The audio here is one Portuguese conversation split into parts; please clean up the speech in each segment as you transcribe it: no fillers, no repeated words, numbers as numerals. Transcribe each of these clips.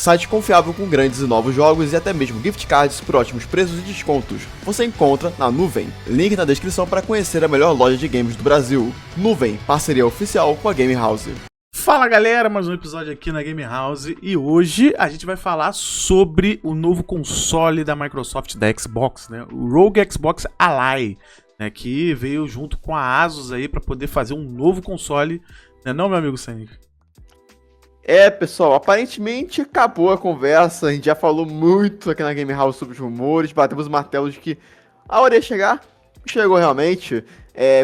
site confiável com grandes e novos jogos e até mesmo gift cards por ótimos preços e descontos. Você encontra na Nuvem. Link na descrição para conhecer a melhor loja de games do Brasil. Nuvem, parceria oficial com a Game House. Fala galera, mais um episódio aqui na Game House e hoje a gente vai falar sobre o novo console da Microsoft da Xbox, né? O Rogue Xbox Ally, né? Que veio junto com a Asus aí para poder fazer um novo console, né? Não, meu amigo Sonic? Pessoal, aparentemente acabou a conversa, a gente já falou muito aqui na Game House sobre os rumores, batemos o martelo de que a hora ia chegar, chegou realmente,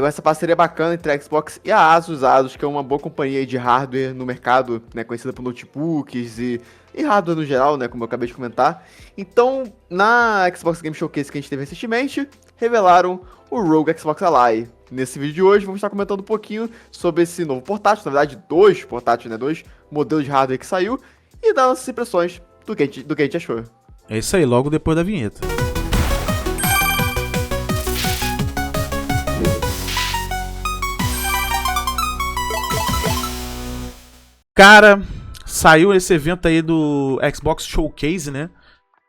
com essa parceria bacana entre a Xbox e a Asus, que é uma boa companhia de hardware no mercado, né, conhecida por notebooks e hardware no geral, né, como eu acabei de comentar. Então, na Xbox Game Showcase que a gente teve recentemente, revelaram o Rogue Xbox Ally. Nesse vídeo de hoje, vamos estar comentando um pouquinho sobre esse novo portátil, na verdade, dois portáteis, né, dois modelos de hardware que saiu, e dar nossas impressões do que a gente achou. É isso aí, logo depois da vinheta. Cara, saiu esse evento aí do Xbox Showcase, né?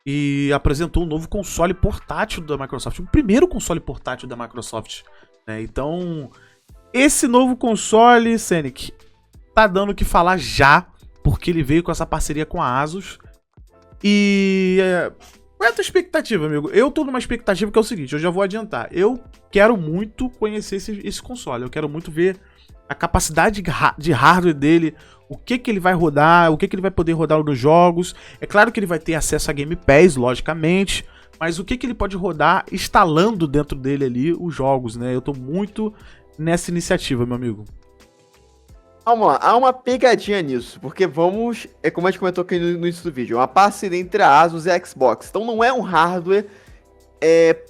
E apresentou um novo console portátil da Microsoft. O primeiro console portátil da Microsoft, né? Então, esse novo console, Sonic, tá dando o que falar já, porque ele veio com essa parceria com a Asus. E qual é a tua expectativa, amigo? Eu tô numa expectativa que é o seguinte, eu já vou adiantar. Eu quero muito conhecer esse console, eu quero muito ver a capacidade de hardware dele, o que ele vai rodar, o que ele vai poder rodar nos jogos. É claro que ele vai ter acesso a Game Pass, logicamente, mas o que ele pode rodar instalando dentro dele ali os jogos, né? Eu tô muito nessa iniciativa, meu amigo. Vamos lá, há uma pegadinha nisso, porque como a gente comentou aqui no início do vídeo, é uma parceria entre a Asus e a Xbox, então não é um hardware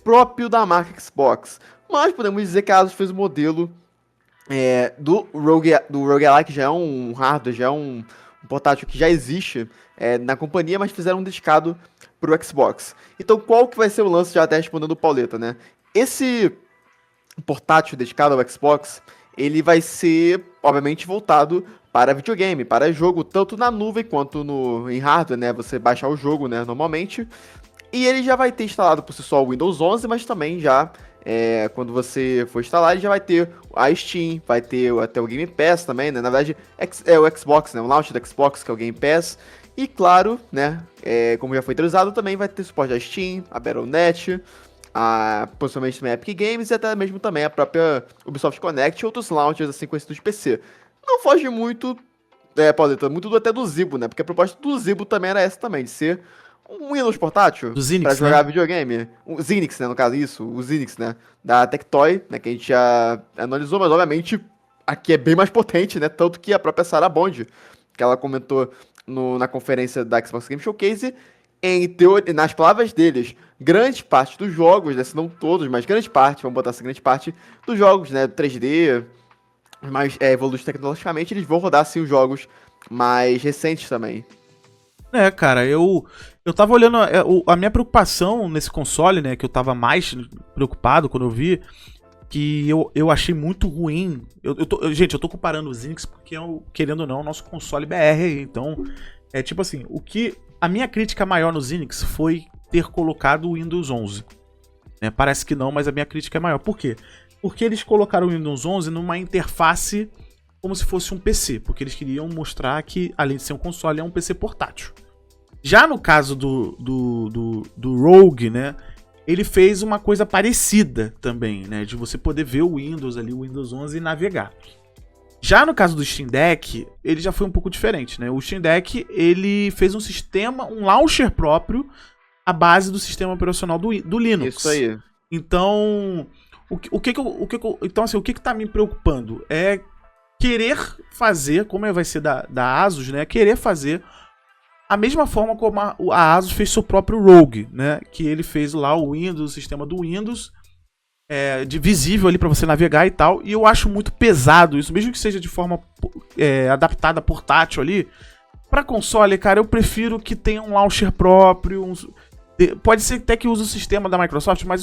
próprio da marca Xbox, mas podemos dizer que a Asus fez o modelo do Rogue Ally, que já é um hardware, já é um portátil que já existe na companhia, mas fizeram um dedicado para o Xbox. Então qual que vai ser o lance, já até respondendo o Pauleta, né? Esse portátil dedicado ao Xbox, ele vai ser, obviamente, voltado para videogame, para jogo, tanto na nuvem quanto em hardware, né? Você baixar o jogo, né, normalmente. E ele já vai ter instalado por si só o Windows 11, mas também já, quando você for instalar, ele já vai ter a Steam, vai ter até o Game Pass também, né? Na verdade, é o Xbox, né? O launch do Xbox, que é o Game Pass. E claro, né, como já foi atualizado, também vai ter suporte à Steam, a Battle.net, possivelmente também a Epic Games e até mesmo também a própria Ubisoft Connect e outros launchers assim conhecidos de PC. Não foge muito, Pauleta, muito até do Zibo, né? Porque a proposta do Zibo também era essa também, de ser um Windows portátil para jogar videogame. O Zinix, né, no caso, isso, o Zinix, né, da Tectoy, né, que a gente já analisou, mas obviamente aqui é bem mais potente, né, tanto que a própria Sarah Bond, que ela comentou na conferência da Xbox Game Showcase, nas palavras deles, grande parte dos jogos, né, se não todos, mas grande parte, vamos botar assim, grande parte dos jogos, né, 3D, mais evoluídos tecnologicamente, eles vão rodar, sim, os jogos mais recentes também. Cara, eu tava olhando a minha preocupação nesse console, né, que eu tava mais preocupado quando eu vi, que eu achei muito ruim. Gente, eu tô comparando o Zinix porque, querendo ou não, é o nosso console BR aí, então, tipo assim, a minha crítica maior no Zinix foi ter colocado o Windows 11. Né? Parece que não, mas a minha crítica é maior. Por quê? Porque eles colocaram o Windows 11 numa interface como se fosse um PC, porque eles queriam mostrar que, além de ser um console, é um PC portátil. Já no caso do Rogue, né, ele fez uma coisa parecida também, né, de você poder ver o Windows ali, o Windows 11 e navegar. Já no caso do Steam Deck, ele já foi um pouco diferente, né? O Steam Deck, ele fez um sistema, um launcher próprio, à base do sistema operacional do Linux. Isso aí. Então, o que tá me preocupando é querer fazer, como vai ser da Asus, né? Querer fazer a mesma forma como a Asus fez seu próprio Rogue, né? Que ele fez lá o Windows, o sistema do Windows, visível ali para você navegar e tal. E eu acho muito pesado isso, mesmo que seja de forma adaptada portátil ali. Para console, cara, eu prefiro que tenha um launcher próprio. Pode ser até que use o sistema da Microsoft, mas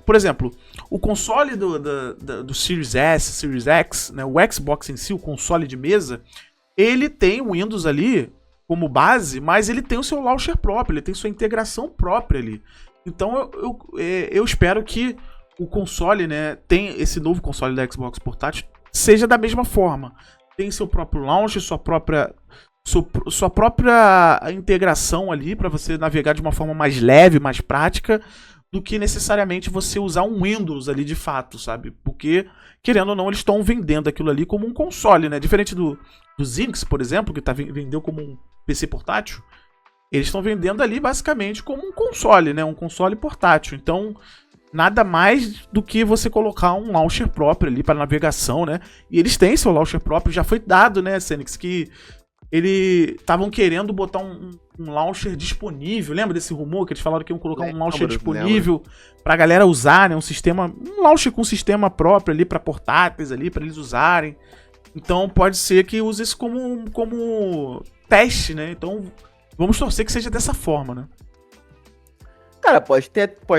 por exemplo, o console do Series S, Series X, né, o Xbox em si, o console de mesa, ele tem o Windows ali como base, mas ele tem o seu launcher próprio, ele tem sua integração própria ali. Então eu espero que o console, né, tem esse novo console da Xbox portátil, seja da mesma forma. Tem seu próprio launcher, sua própria integração ali para você navegar de uma forma mais leve, mais prática, do que necessariamente você usar um Windows ali de fato, sabe? Porque, querendo ou não, eles estão vendendo aquilo ali como um console, né? Diferente do Zinx, por exemplo, que vendeu como um PC portátil, eles estão vendendo ali basicamente como um console, né? Um console portátil. Então, nada mais do que você colocar um launcher próprio ali para navegação, né? E eles têm seu launcher próprio, já foi dado, né, Senix, que eles estavam querendo botar um launcher disponível. Lembra desse rumor que eles falaram que iam colocar um launcher disponível pra galera usar, né? Um launcher com sistema próprio ali pra portáteis ali, pra eles usarem. Então pode ser que use isso como teste, né? Então vamos torcer que seja dessa forma, né? Cara, pode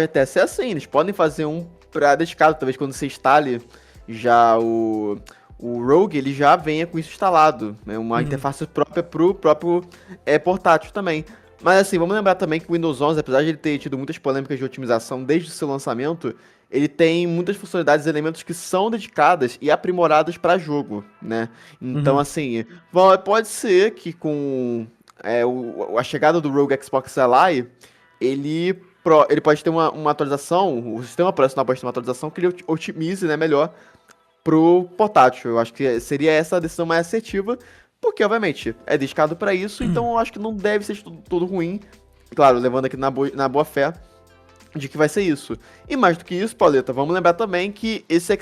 até ser assim. Eles podem fazer um pra dedicado. Talvez quando você instale já o Rogue, ele já venha com isso instalado, né? Uma interface própria pro próprio portátil também. Mas assim, vamos lembrar também que o Windows 11, apesar de ele ter tido muitas polêmicas de otimização desde o seu lançamento, ele tem muitas funcionalidades e elementos que são dedicadas e aprimorados para jogo, né? Então, assim, pode ser que com a chegada do Rogue Xbox Ally, ele pode ter uma atualização, o sistema operacional pode ter uma atualização que ele otimize, né, melhor pro portátil. Eu acho que seria essa a decisão mais assertiva, porque, obviamente, é dedicado para isso, então eu acho que não deve ser tudo ruim. Claro, levando aqui na boa fé de que vai ser isso. E mais do que isso, Pauleta, vamos lembrar também que esse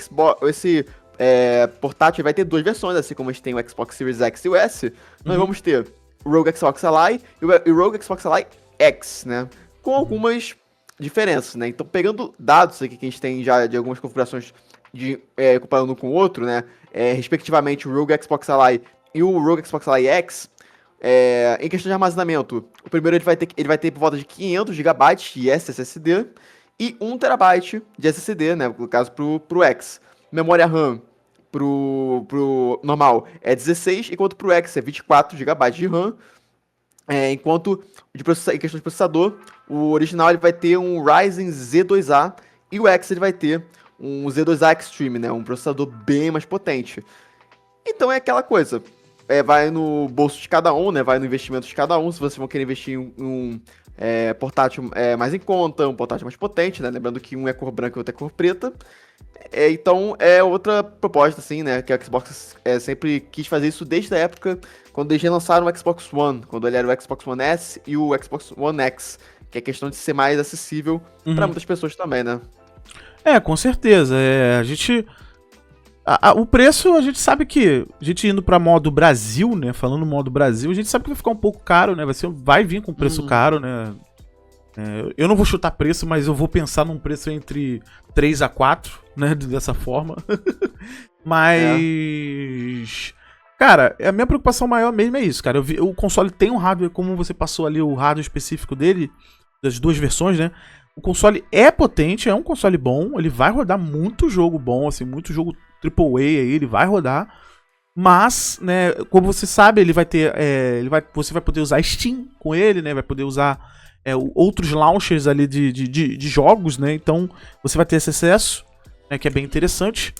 portátil vai ter duas versões, assim como a gente tem o Xbox Series X e o S, nós vamos ter o Rogue Xbox Ally e o Rogue Xbox Ally X, né? Com algumas diferenças, né? Então, pegando dados aqui que a gente tem já de algumas configurações comparando um com o outro, né? Respectivamente, o Rogue Xbox Ally e o Rogue Xbox Ally X, em questão de armazenamento, o primeiro ele vai ter por volta de 500 GB de SSD e 1 TB de SSD, né? No caso pro X. Memória RAM pro normal é 16, enquanto pro X é 24 GB de RAM. Enquanto em questão de processador, o original ele vai ter um Ryzen Z2A e o X ele vai ter um Z2A Extreme, né? Um processador bem mais potente. Então é aquela coisa. Vai no bolso de cada um, né? Vai no investimento de cada um. Se vocês vão querer investir em um portátil mais em conta, um portátil mais potente, né? Lembrando que um é cor branca e o outro é cor preta. Então é outra proposta, assim, né? Que a Xbox sempre quis fazer isso desde a época quando eles lançaram o Xbox One. Quando ele era o Xbox One S e o Xbox One X. Que é questão de ser mais acessível para muitas pessoas também, né? Com certeza. A gente... o preço, a gente sabe que... A gente indo pra modo Brasil, né? Falando modo Brasil, a gente sabe que vai ficar um pouco caro, né? Vai vir com preço caro, né? Eu não vou chutar preço, mas eu vou pensar num preço entre 3 a 4, né? Dessa forma. Mas... Cara, a minha preocupação maior mesmo é isso, cara. O console tem um hardware, como você passou ali o hardware específico dele, das duas versões, né? O console é potente, é um console bom, ele vai rodar muito jogo bom, assim, muito jogo AAA aí, ele vai rodar. Mas, né, como você sabe, ele vai ter, você vai poder usar Steam com ele, né? Vai poder usar outros launchers ali de jogos, né? Então você vai ter esse acesso, né, que é bem interessante.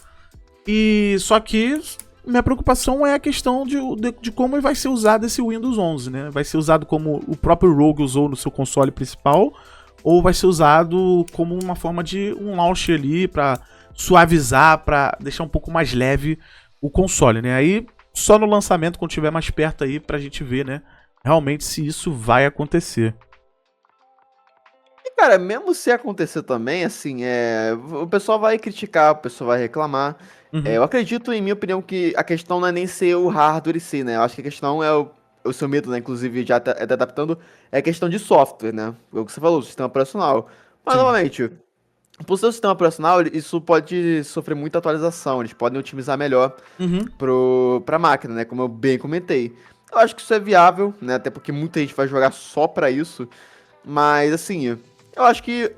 E só que minha preocupação é a questão de como vai ser usado esse Windows 11, né? Vai ser usado como o próprio Rogue usou no seu console principal, ou vai ser usado como uma forma de um launcher ali pra suavizar, pra deixar um pouco mais leve o console, né? Aí só no lançamento, quando tiver mais perto aí, pra gente ver, né? Realmente se isso vai acontecer. E, cara, mesmo se acontecer também, assim, o pessoal vai criticar, o pessoal vai reclamar. Eu acredito, em minha opinião, que a questão não é nem ser o hardware em si, né? Eu acho que a questão é o seu medo, né? Inclusive, já tá adaptando, é questão de software, né? O que você falou, o sistema operacional. Mas, novamente, pro seu sistema operacional, isso pode sofrer muita atualização, eles podem otimizar melhor pra máquina, né? Como eu bem comentei. Eu acho que isso é viável, né? Até porque muita gente vai jogar só pra isso. Mas, assim, eu acho que,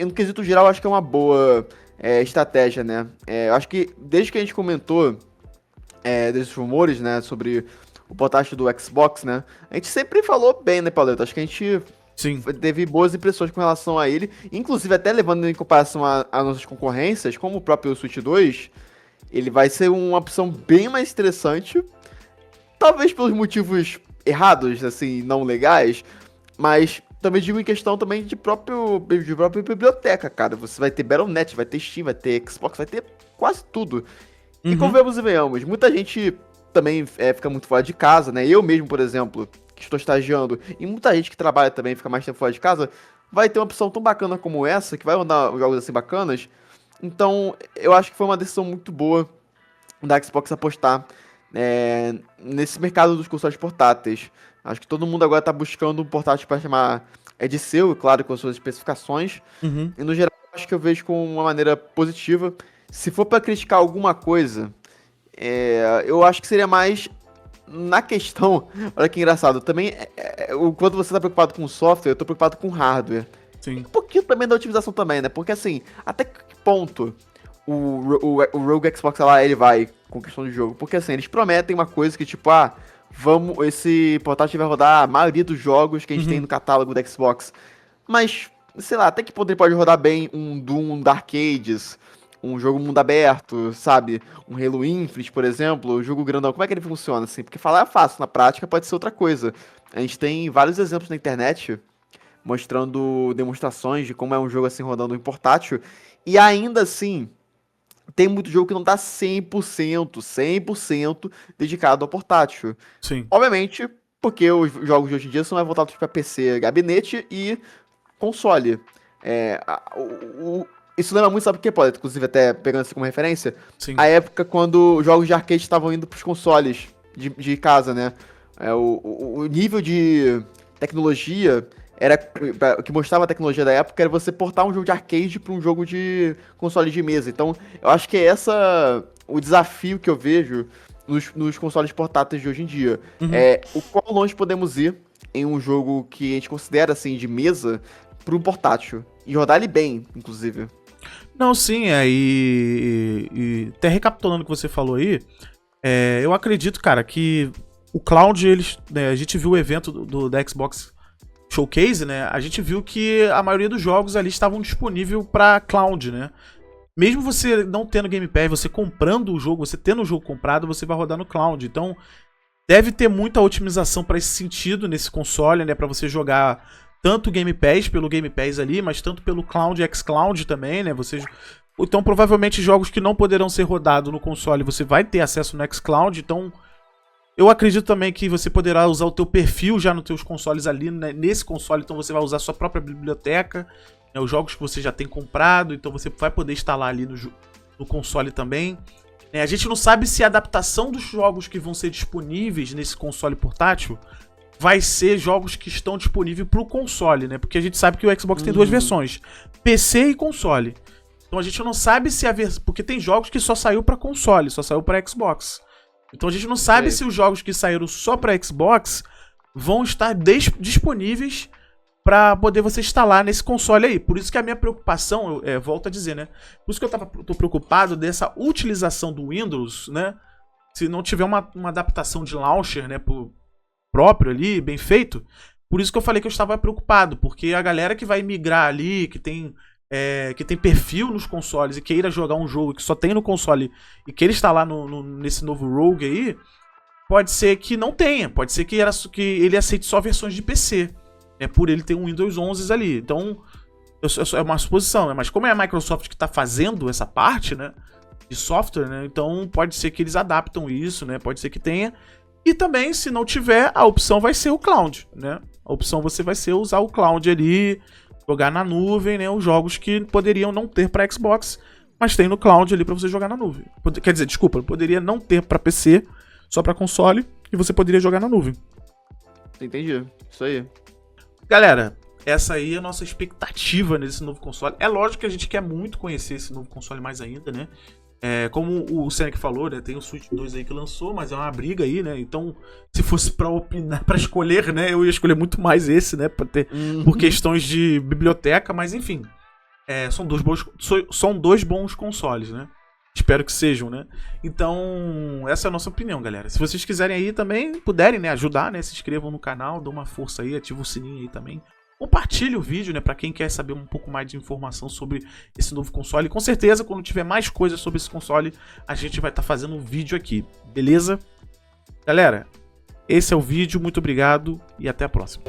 no quesito geral, eu acho que é uma boa estratégia, né? Eu acho que, desde que a gente comentou desses rumores, né? Sobre o portátil do Xbox, né? A gente sempre falou bem, né, Paulo? Acho que a gente Sim. teve boas impressões com relação a ele, inclusive até levando em comparação a nossas concorrências, como o próprio Switch 2, ele vai ser uma opção bem mais interessante, talvez pelos motivos errados, assim, não legais, mas também digo em questão também de própria biblioteca, cara. Você vai ter Battle.net, vai ter Steam, vai ter Xbox, vai ter quase tudo. E Uhum. convenhamos e venhamos, muita gente também fica muito fora de casa, né? Eu mesmo, por exemplo, que estou estagiando, e muita gente que trabalha também fica mais tempo fora de casa, vai ter uma opção tão bacana como essa, que vai rodar jogos assim bacanas. Então, eu acho que foi uma decisão muito boa da Xbox apostar nesse mercado dos consoles portáteis. Acho que todo mundo agora tá buscando um portátil para chamar de seu, claro, com as suas especificações. Uhum. E no geral, acho que eu vejo com uma maneira positiva. Se for para criticar alguma coisa, eu acho que seria mais na questão. Olha que engraçado, também, quando você tá preocupado com software, eu tô preocupado com hardware. Sim. Um pouquinho também da otimização também, né? Porque assim, até que ponto o Rogue Xbox lá, ele vai com questão de jogo? Porque assim, eles prometem uma coisa que tipo, esse portátil vai rodar a maioria dos jogos que a gente tem no catálogo da Xbox. Mas, sei lá, até que ponto ele pode rodar bem um Doom da Arcades, um jogo mundo aberto, sabe? Um Halo Infinite, por exemplo, um jogo grandão. Como é que ele funciona, assim? Porque falar é fácil, na prática pode ser outra coisa. A gente tem vários exemplos na internet mostrando demonstrações de como é um jogo assim rodando em portátil. E ainda assim, tem muito jogo que não tá 100% dedicado ao portátil. Sim. Obviamente, porque os jogos de hoje em dia são mais voltados para PC, gabinete e console. Isso lembra muito, sabe o que, pode? Inclusive, até pegando isso como referência, Sim. a época quando os jogos de arcade estavam indo pros consoles de casa, né? O nível de tecnologia o que mostrava a tecnologia da época era você portar um jogo de arcade para um jogo de console de mesa. Então, eu acho que é o desafio que eu vejo nos consoles portáteis de hoje em dia. O quão longe podemos ir em um jogo que a gente considera assim de mesa para um portátil. E rodar ele bem, inclusive. Não, sim, e até recapitulando o que você falou aí, eu acredito, cara, que o Cloud, a gente viu o evento da Xbox Showcase, né? A gente viu que a maioria dos jogos ali estavam disponíveis para Cloud, né? Mesmo você não tendo Game Pass, você comprando o jogo, você tendo o jogo comprado, você vai rodar no Cloud. Então, deve ter muita otimização para esse sentido nesse console, né? Para você jogar tanto o Game Pass pelo Game Pass ali, mas tanto pelo Cloud e xCloud também, né? Então, provavelmente jogos que não poderão ser rodados no console, você vai ter acesso no xCloud. Então, eu acredito também que você poderá usar o teu perfil já nos teus consoles ali, né? Nesse console, então você vai usar a sua própria biblioteca, né? Os jogos que você já tem comprado, então você vai poder instalar ali no console também. A gente não sabe se a adaptação dos jogos que vão ser disponíveis nesse console portátil vai ser jogos que estão disponíveis para o console, né? Porque a gente sabe que o Xbox tem duas versões, PC e console. Então a gente não sabe se porque tem jogos que só saiu para console, só saiu para Xbox. Então a gente não sabe se os jogos que saíram só para Xbox vão estar disponíveis para poder você instalar nesse console aí. Por isso que a minha preocupação, volto a dizer, né? Por isso que tô preocupado dessa utilização do Windows, né? Se não tiver uma adaptação de launcher, né, próprio ali, bem feito. Por isso que eu falei que eu estava preocupado, porque a galera que vai migrar ali, que tem perfil nos consoles e queira jogar um jogo que só tem no console e queira instalar nesse novo Rogue aí, pode ser que não tenha, pode ser que ele aceite só versões de PC, por ele ter um Windows 11 ali. Então, é uma suposição, né? Mas como é a Microsoft que está fazendo essa parte, né, de software, né, então pode ser que eles adaptam isso, né, pode ser que tenha. E também, se não tiver, a opção vai ser o Cloud, né? A opção vai ser usar o Cloud ali, jogar na nuvem, né? Os jogos que poderiam não ter para Xbox, mas tem no Cloud ali para você jogar na nuvem. Quer dizer, desculpa, poderia não ter para PC, só para console, e você poderia jogar na nuvem. Entendi, isso aí. Galera, essa aí é a nossa expectativa nesse novo console. É lógico que a gente quer muito conhecer esse novo console mais ainda, né? Como o Senec falou, né? Tem o Switch 2 aí que lançou, mas é uma briga aí, né? Então, se fosse pra opinar, pra escolher, né? Eu ia escolher muito mais esse, né? Por questões de biblioteca, mas enfim. São dois bons consoles, né? Espero que sejam, né? Então, essa é a nossa opinião, galera. Se vocês quiserem aí também, puderem, né, ajudar, né, se inscrevam no canal, dão uma força aí, ativa o sininho aí também. Compartilhe o vídeo, né, pra quem quer saber um pouco mais de informação sobre esse novo console. E com certeza, quando tiver mais coisas sobre esse console, a gente vai estar fazendo um vídeo aqui, beleza? Galera, esse é o vídeo, muito obrigado e até a próxima.